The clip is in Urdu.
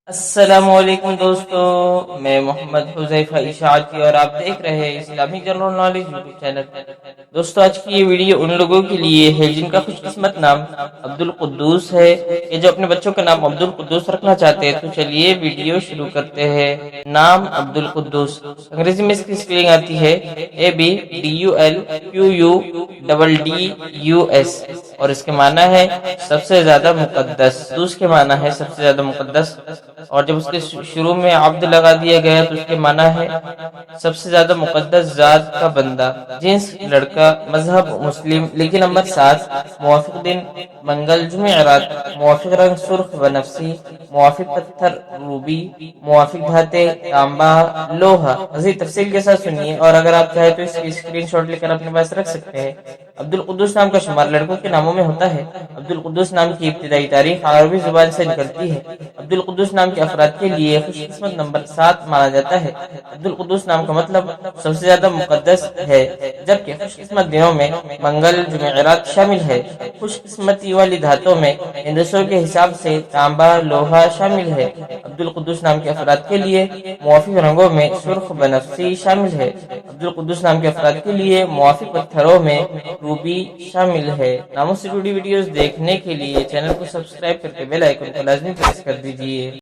السلام علیکم دوستو، میں محمد حذیفہ اشاعتی اور آپ دیکھ رہے ہیں Islamic general knowledge YouTube channel. دوستو آج کی یہ ویڈیو ان لوگوں کے لیے ہے جن کا خوش قسمت نام عبد القدوس ہے، کہ جو اپنے بچوں کا نام عبد القدوس رکھنا چاہتے ہیں۔ تو چلیے ویڈیو شروع کرتے ہیں۔ نام عبد القدوس، انگریزی میں اس کی اسپیلنگ آتی ہے ABDULQUDDUS اور اس کے معنی ہے سب سے زیادہ مقدس۔ قدوس کے معنی ہے سب سے زیادہ مقدس، اور جب اس کے شروع میں عبد لگا دیا گیا تو اس کے معنی ہے سب سے زیادہ مقدس ذات کا بندہ۔ جنس لڑکا، مذہب مسلم، لکھی نمبر 7، موافق دن منگل جمعرات، موافق رنگ سرخ بنفسی، موافق پتھر روبی، موافق دھاتیں تانبا لوہا۔ مزید تفصیل کے ساتھ سنیے، اور اگر آپ چاہیں تو اس کی اسکرین شاٹ لے کر اپنے پاس رکھ سکتے ہیں۔ عبد القدوس نام کا شمار لڑکوں کے ناموں میں ہوتا ہے۔ عبد القدوس نام کی ابتدائی تاریخ عربی زبان سے نکلتی ہے۔ عبد القدوس نام کے افراد کے لیے خوش قسمت نمبر 7 مانا جاتا ہے۔ عبد القدوس نام کا مطلب سب سے زیادہ مقدس ہے، جبکہ خوش قسمت دنوں میں منگل جمعرات شامل ہے۔ خوش قسمتی والی دھاتوں میں ہندسوں کے حساب سے تانبا لوہا شامل ہے۔ عبد القدوس نام کے افراد کے لیے موافق رنگوں میں سرخ بنفسی شامل ہے۔ عبد القدوس نام کے افراد کے لیے موافق پتھروں میں روبی شامل ہے۔ ناموں سے جڑی ویڈیوز دیکھنے کے لیے چینل کو سبسکرائب کر کے بیل آئیکن کو لازمی پریس کر دیجیے۔